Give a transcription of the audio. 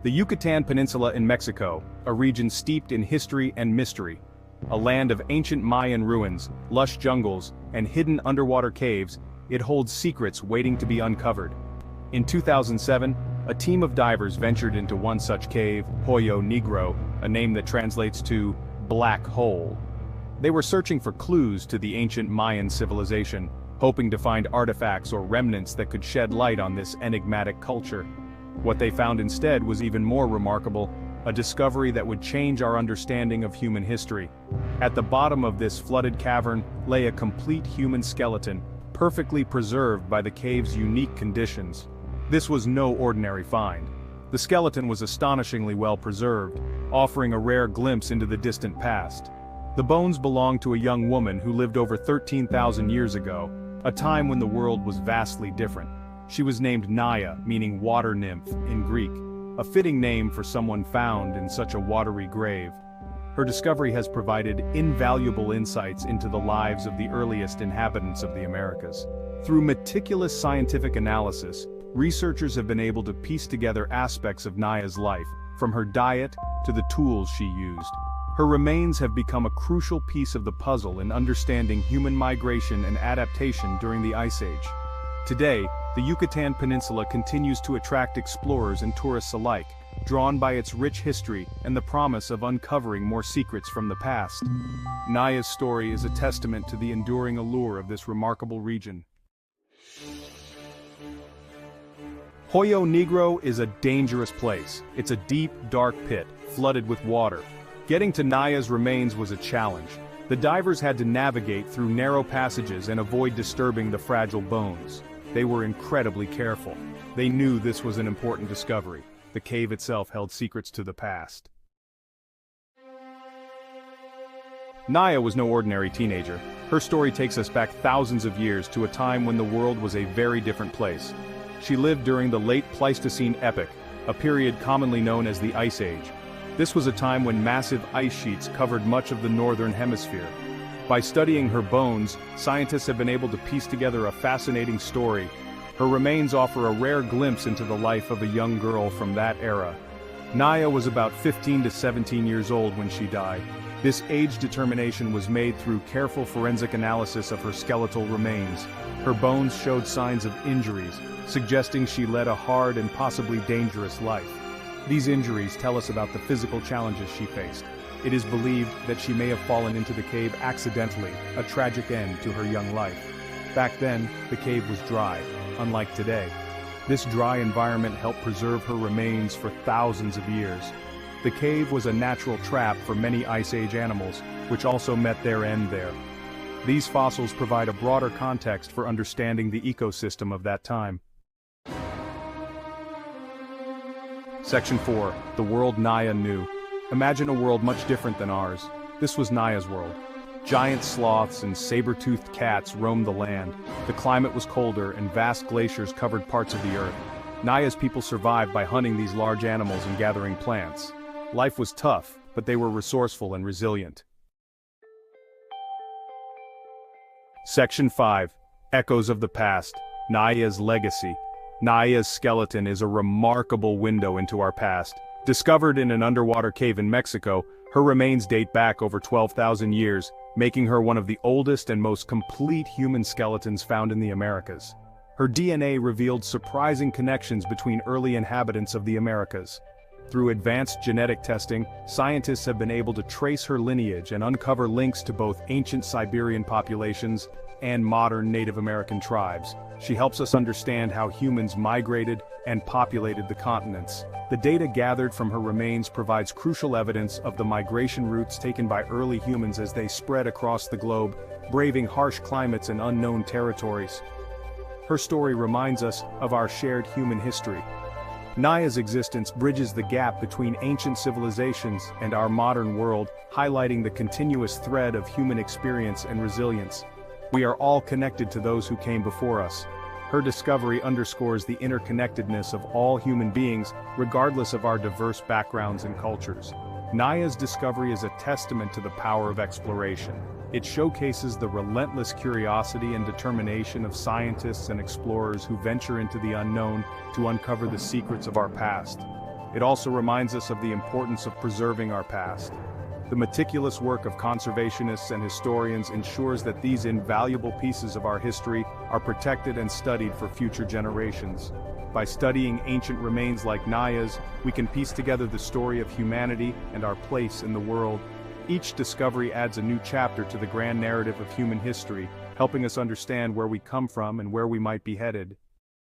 The Yucatan Peninsula in Mexico, a region steeped in history and mystery. A land of ancient Mayan ruins, lush jungles, and hidden underwater caves, it holds secrets waiting to be uncovered. In 2007, a team of divers ventured into one such cave, Hoyo Negro, a name that translates to black hole. They were searching for clues to the ancient Mayan civilization, hoping to find artifacts or remnants that could shed light on this enigmatic culture. What they found instead was even more remarkable, a discovery that would change our understanding of human history. At the bottom of this flooded cavern lay a complete human skeleton, perfectly preserved by the cave's unique conditions. This was no ordinary find. The skeleton was astonishingly well preserved, offering a rare glimpse into the distant past. The bones belonged to a young woman who lived over 13,000 years ago, a time when the world was vastly different. She was named Naia, meaning water nymph, in Greek, a fitting name for someone found in such a watery grave. Her discovery has provided invaluable insights into the lives of the earliest inhabitants of the Americas. Through meticulous scientific analysis, researchers have been able to piece together aspects of Naia's life, from her diet to the tools she used. Her remains have become a crucial piece of the puzzle in understanding human migration and adaptation during the Ice Age. Today, the Yucatan Peninsula continues to attract explorers and tourists alike, drawn by its rich history and the promise of uncovering more secrets from the past. Naia's story is a testament to the enduring allure of this remarkable region. Hoyo Negro is a dangerous place. It's a deep, dark pit, flooded with water. Getting to Naia's remains was a challenge. The divers had to navigate through narrow passages and avoid disturbing the fragile bones. They were incredibly careful. They knew this was an important discovery. The cave itself held secrets to the past. Naia was no ordinary teenager. Her story takes us back thousands of years to a time when the world was a very different place. She lived during the late Pleistocene epoch, a period commonly known as the Ice Age. This was a time when massive ice sheets covered much of the northern hemisphere. By studying her bones, scientists have been able to piece together a fascinating story. Her remains offer a rare glimpse into the life of a young girl from that era. Naia was about 15 to 17 years old when she died. This age determination was made through careful forensic analysis of her skeletal remains. Her bones showed signs of injuries, suggesting she led a hard and possibly dangerous life. These injuries tell us about the physical challenges she faced. It is believed that she may have fallen into the cave accidentally, a tragic end to her young life. Back then, the cave was dry, unlike today. This dry environment helped preserve her remains for thousands of years. The cave was a natural trap for many Ice Age animals, which also met their end there. These fossils provide a broader context for understanding the ecosystem of that time. Section 4. The world Naia knew. Imagine a world much different than ours. This was Naia's world. Giant sloths and saber-toothed cats roamed the land. The climate was colder and vast glaciers covered parts of the earth. Naia's people survived by hunting these large animals and gathering plants. Life was tough, but they were resourceful and resilient. Section 5. Echoes of the past. Naia's legacy. Naia's skeleton is a remarkable window into our past. Discovered in an underwater cave in Mexico, her remains date back over 12,000 years, making her one of the oldest and most complete human skeletons found in the Americas. Her DNA revealed surprising connections between early inhabitants of the Americas. Through advanced genetic testing, scientists have been able to trace her lineage and uncover links to both ancient Siberian populations and modern Native American tribes. She helps us understand how humans migrated and populated the continents. The data gathered from her remains provides crucial evidence of the migration routes taken by early humans as they spread across the globe, braving harsh climates and unknown territories. Her story reminds us of our shared human history. Naia's existence bridges the gap between ancient civilizations and our modern world, highlighting the continuous thread of human experience and resilience. We are all connected to those who came before us. Her discovery underscores the interconnectedness of all human beings, regardless of our diverse backgrounds and cultures. Naia's discovery is a testament to the power of exploration. It showcases the relentless curiosity and determination of scientists and explorers who venture into the unknown to uncover the secrets of our past. it also reminds us of the importance of preserving our past. The meticulous work of conservationists and historians ensures that these invaluable pieces of our history are protected and studied for future generations. By studying ancient remains like Naia's, we can piece together the story of humanity and our place in the world. Each discovery adds a new chapter to the grand narrative of human history, helping us understand where we come from and where we might be headed.